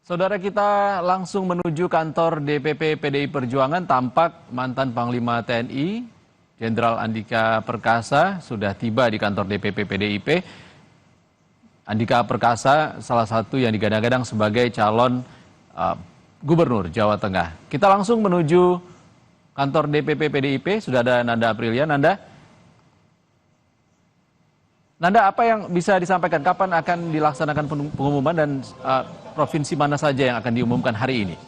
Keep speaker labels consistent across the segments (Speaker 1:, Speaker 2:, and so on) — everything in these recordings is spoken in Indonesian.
Speaker 1: Saudara kita langsung menuju kantor DPP PDI Perjuangan. Tampak mantan Panglima TNI, Jenderal Andika Perkasa sudah tiba di kantor DPP PDIP. Andika Perkasa salah satu yang digadang-gadang sebagai calon Gubernur Jawa Tengah. Kita langsung menuju kantor DPP PDIP. Sudah ada Nanda Aprilia. Nanda, apa yang bisa disampaikan? Kapan akan dilaksanakan pengumuman dan provinsi mana saja yang akan diumumkan hari ini?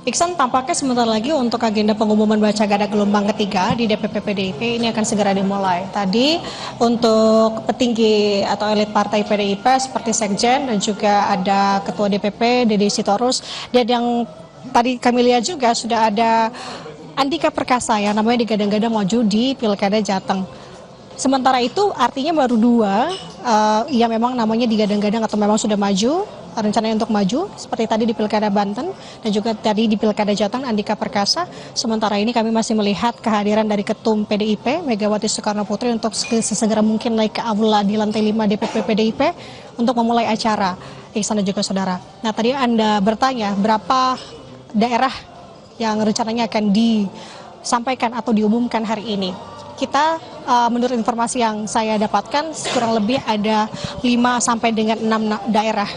Speaker 2: Iksan, tampaknya sebentar lagi untuk agenda pengumuman Bacagada gelombang ketiga di DPP PDIP ini akan segera dimulai. Tadi untuk petinggi atau elit partai PDIP seperti Sekjen dan juga ada Ketua DPP Dede Sitorus, dan yang tadi kami lihat juga sudah ada Andika Perkasa yang namanya digadang-gadang maju di Pilkada Jateng. Sementara itu artinya baru dua yang memang namanya digadang-gadang atau memang sudah maju, rencananya untuk maju, seperti tadi di Pilkada Banten dan juga tadi di Pilkada Jateng Andika Perkasa. Sementara ini kami masih melihat kehadiran dari Ketum PDIP Megawati Soekarno Putri untuk sesegera mungkin naik ke aula di lantai 5 DPP PDIP untuk memulai acara. Iksan dan juga saudara. Nah, tadi Anda bertanya berapa daerah yang rencananya akan disampaikan atau diumumkan hari ini. Kita menurut informasi yang saya dapatkan kurang lebih ada 5 sampai dengan 6 daerah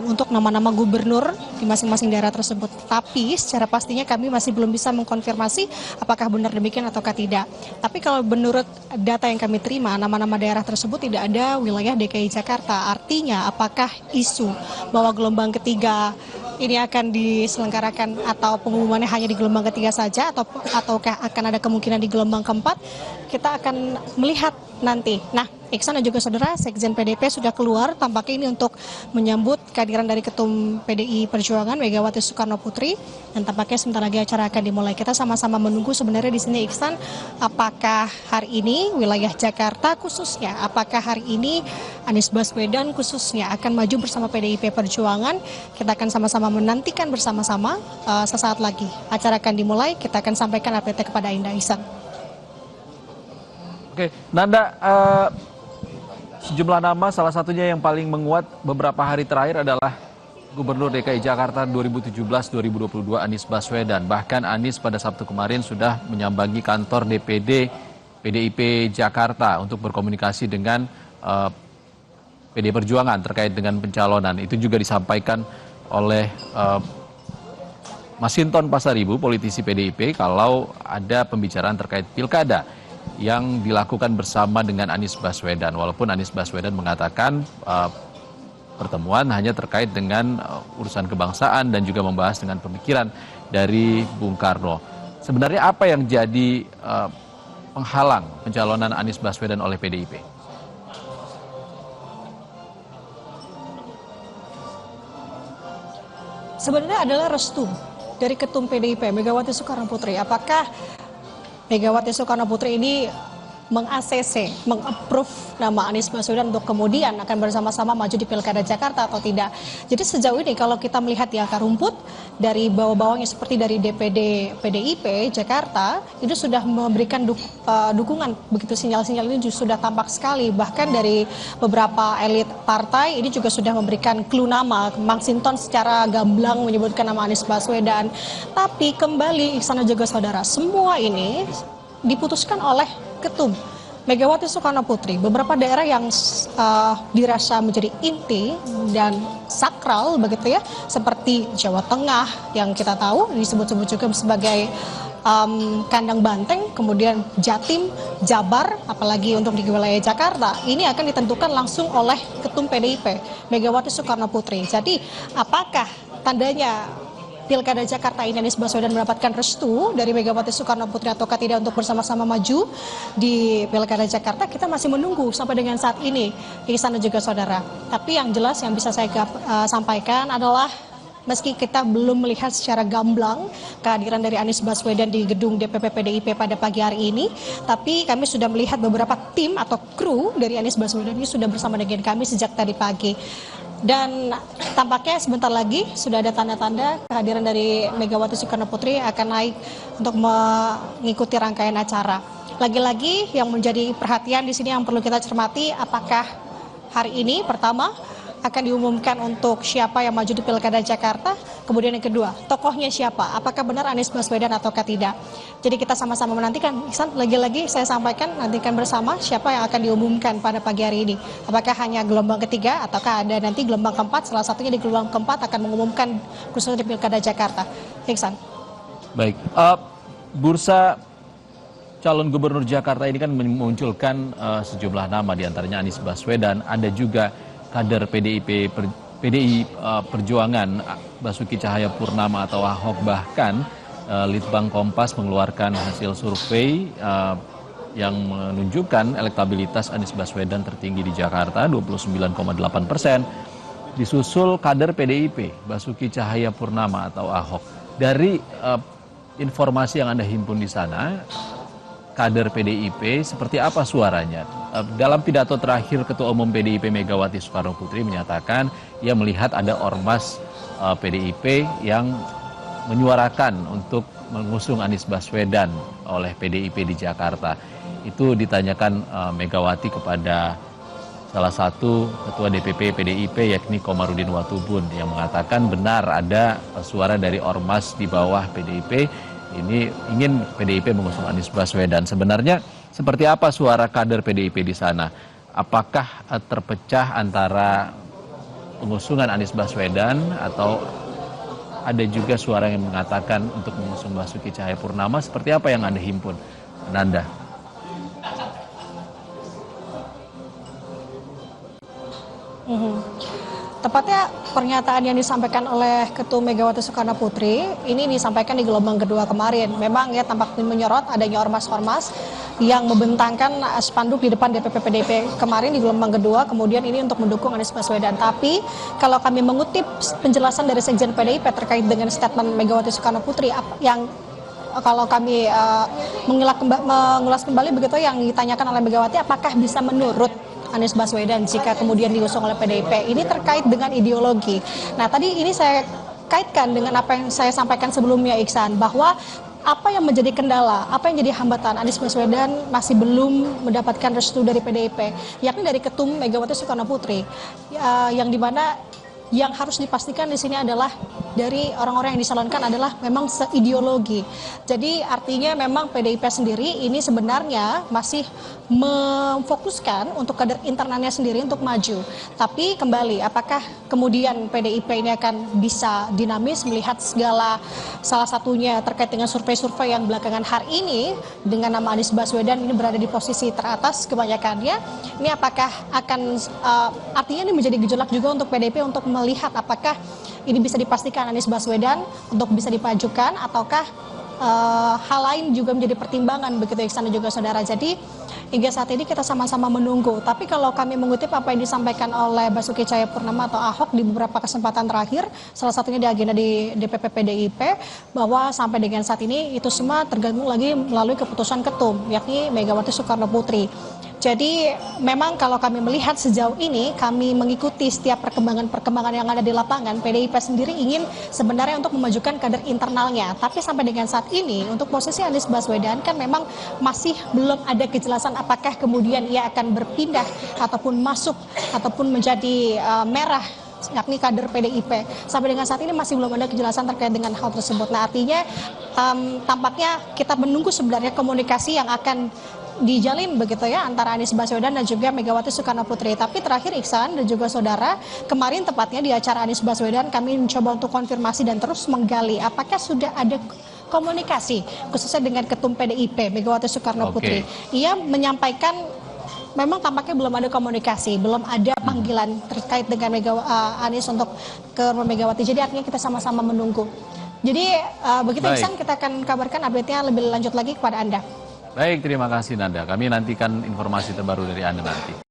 Speaker 2: untuk nama-nama gubernur di masing-masing daerah tersebut. Tapi secara pastinya kami masih belum bisa mengkonfirmasi apakah benar demikian ataukah tidak. Tapi kalau menurut data yang kami terima, nama-nama daerah tersebut tidak ada wilayah DKI Jakarta. Artinya apakah isu bahwa gelombang ketiga ini akan diselenggarakan atau pengumumannya hanya di gelombang ketiga saja ataukah akan ada kemungkinan di gelombang keempat, kita akan melihat nanti. Nah, Iksan dan juga saudara, Sekjen PDIP sudah keluar tampaknya ini untuk menyambut kehadiran dari Ketum PDI Perjuangan Megawati Soekarno Putri, dan tampaknya sebentar lagi acara akan dimulai. Kita sama-sama menunggu sebenarnya di sini, Iksan, apakah hari ini wilayah Jakarta khususnya, apakah hari ini Anies Baswedan khususnya akan maju bersama PDIP Perjuangan. Kita akan sama-sama menantikan bersama-sama. Sesaat lagi acara akan dimulai, kita akan sampaikan update kepada Anda, Iksan.
Speaker 1: Oke, Nanda, sejumlah nama salah satunya yang paling menguat beberapa hari terakhir adalah Gubernur DKI Jakarta 2017-2022 Anies Baswedan. Bahkan Anies pada Sabtu kemarin sudah menyambangi kantor DPD PDIP Jakarta untuk berkomunikasi dengan PDI Perjuangan terkait dengan pencalonan. Itu juga disampaikan oleh Masinton Pasaribu, politisi PDIP, kalau ada pembicaraan terkait pilkada yang dilakukan bersama dengan Anies Baswedan. Walaupun Anies Baswedan mengatakan pertemuan hanya terkait dengan urusan kebangsaan dan juga membahas dengan pemikiran dari Bung Karno. Sebenarnya apa yang jadi penghalang pencalonan Anies Baswedan oleh PDIP?
Speaker 2: Sebenarnya adalah restu dari Ketum PDIP Megawati Soekarno Putri. Apakah Megawati Soekarno Putri ini meng-ACC, meng-approve nama Anies Baswedan untuk kemudian akan bersama-sama maju di Pilkada Jakarta atau tidak. Jadi sejauh ini kalau kita melihat di akar rumput dari bawah-bawahnya seperti dari DPD PDIP Jakarta itu sudah memberikan dukungan, begitu sinyal-sinyal ini sudah tampak sekali. Bahkan dari beberapa elit partai ini juga sudah memberikan clue nama. Masinton secara gamblang menyebutkan nama Anies Baswedan. Tapi kembali Iksan dan juga saudara, semua ini diputuskan oleh Ketum Megawati Soekarno Putri. Beberapa daerah yang dirasa menjadi inti dan sakral begitu ya, seperti Jawa Tengah yang kita tahu disebut-sebut juga sebagai kandang banteng, kemudian Jatim, Jabar, apalagi untuk di wilayah Jakarta, ini akan ditentukan langsung oleh Ketum PDIP Megawati Soekarno Putri. Jadi apakah tandanya Pilkada Jakarta ini Anies Baswedan mendapatkan restu dari Megawati Soekarno Putri ataukah tidak untuk bersama-sama maju di Pilkada Jakarta, kita masih menunggu sampai dengan saat ini, Iksan dan juga saudara. Tapi yang jelas yang bisa saya sampaikan adalah meski kita belum melihat secara gamblang kehadiran dari Anies Baswedan di gedung DPP PDIP pada pagi hari ini, tapi kami sudah melihat beberapa tim atau kru dari Anies Baswedan ini sudah bersama dengan kami sejak tadi pagi. Dan tampaknya sebentar lagi sudah ada tanda-tanda kehadiran dari Megawati Soekarno Putri akan naik untuk mengikuti rangkaian acara. Lagi-lagi yang menjadi perhatian di sini yang perlu kita cermati, apakah hari ini pertama akan diumumkan untuk siapa yang maju di Pilkada Jakarta, kemudian yang kedua, tokohnya siapa, apakah benar Anies Baswedan ataukah tidak. Jadi kita sama-sama menantikan. Iksan, lagi-lagi saya sampaikan, nantikan bersama siapa yang akan diumumkan pada pagi hari ini. Apakah hanya gelombang ketiga ataukah ada nanti gelombang keempat, salah satunya di gelombang keempat akan mengumumkan khususnya di Pilkada Jakarta. Iksan.
Speaker 1: Baik, bursa calon gubernur Jakarta ini kan memunculkan sejumlah nama, diantaranya Anies Baswedan, ada juga kader PDI Perjuangan Basuki Cahayapurnama atau Ahok, bahkan Litbang Kompas mengeluarkan hasil survei yang menunjukkan elektabilitas Anies Baswedan tertinggi di Jakarta 29,8%, disusul kader PDIP Basuki Cahayapurnama atau Ahok. Dari informasi yang Anda himpun di sana, kader PDIP seperti apa suaranya? Dalam pidato terakhir Ketua Umum PDIP Megawati Soekarno Putri menyatakan ia melihat ada ormas PDIP yang menyuarakan untuk mengusung Anies Baswedan oleh PDIP di Jakarta. Itu ditanyakan Megawati kepada salah satu Ketua DPP PDIP yakni Komarudin Watubun yang mengatakan benar ada suara dari ormas di bawah PDIP ini ingin PDIP mengusung Anies Baswedan. Sebenarnya seperti apa suara kader PDIP di sana? Apakah terpecah antara pengusungan Anies Baswedan atau ada juga suara yang mengatakan untuk mengusung Basuki Cahayapurnama? Seperti apa yang Anda himpun, Nanda?
Speaker 2: Tepatnya pernyataan yang disampaikan oleh Ketua Megawati Soekarno Putri ini disampaikan di gelombang kedua kemarin. Memang ya tampak menyorot adanya ormas-ormas yang membentangkan spanduk di depan DPP PDIP kemarin di gelombang kedua, kemudian ini untuk mendukung Anies Baswedan. Tapi kalau kami mengutip penjelasan dari Sekjen PDIP terkait dengan statement Megawati Soekarno Putri yang kalau kami mengulas kembali begitu yang ditanyakan oleh Megawati, apakah bisa menurut Anies Baswedan jika kemudian diusung oleh PDIP, ini terkait dengan ideologi. Nah tadi ini saya kaitkan dengan apa yang saya sampaikan sebelumnya, Iksan, bahwa apa yang menjadi kendala, apa yang jadi hambatan Anies Baswedan masih belum mendapatkan restu dari PDIP, yakni dari Ketum Megawati Soekarno Putri, yang dimana yang harus dipastikan di sini adalah dari orang-orang yang disalonkan adalah memang seideologi. Jadi artinya memang PDIP sendiri ini sebenarnya masih memfokuskan untuk kader internalnya sendiri untuk maju. Tapi kembali, apakah kemudian PDIP ini akan bisa dinamis melihat segala salah satunya terkait dengan survei-survei yang belakangan hari ini dengan nama Anies Baswedan ini berada di posisi teratas kebanyakannya. Ini apakah akan artinya ini menjadi gejolak juga untuk PDIP untuk melihat apakah ini bisa dipastikan Anies Baswedan untuk bisa dipajukan ataukah hal lain juga menjadi pertimbangan begitu Iksan dan juga saudara. Jadi hingga saat ini kita sama-sama menunggu. Tapi kalau kami mengutip apa yang disampaikan oleh Basuki Cahayapurnama atau Ahok di beberapa kesempatan terakhir, salah satunya di agenda di DPP PDIP, bahwa sampai dengan saat ini itu semua tergantung lagi melalui keputusan ketum, yakni Megawati Soekarno Putri. Jadi memang kalau kami melihat sejauh ini, kami mengikuti setiap perkembangan yang ada di lapangan, PDIP sendiri ingin sebenarnya untuk memajukan kader internalnya. Tapi sampai dengan saat ini, untuk posisi Anies Baswedan kan memang masih belum ada kejelasan apakah kemudian ia akan berpindah ataupun masuk ataupun menjadi merah, yakni kader PDIP. Sampai dengan saat ini masih belum ada kejelasan terkait dengan hal tersebut. Nah artinya tampaknya kita menunggu sebenarnya komunikasi yang akan dijalin begitu ya antara Anies Baswedan dan juga Megawati Soekarno Putri. Tapi terakhir Iksan dan juga saudara, kemarin tepatnya di acara Anies Baswedan kami mencoba untuk konfirmasi dan terus menggali apakah sudah ada komunikasi khususnya dengan Ketum PDIP Megawati Soekarno Putri. Ia menyampaikan memang tampaknya belum ada komunikasi, belum ada panggilan terkait dengan Anies untuk ke Megawati. Jadi artinya kita sama-sama menunggu. Jadi begitu Iksan, kita akan kabarkan update-nya lebih lanjut lagi kepada Anda.
Speaker 1: Baik, terima kasih Nanda. Kami nantikan informasi terbaru dari Anda nanti.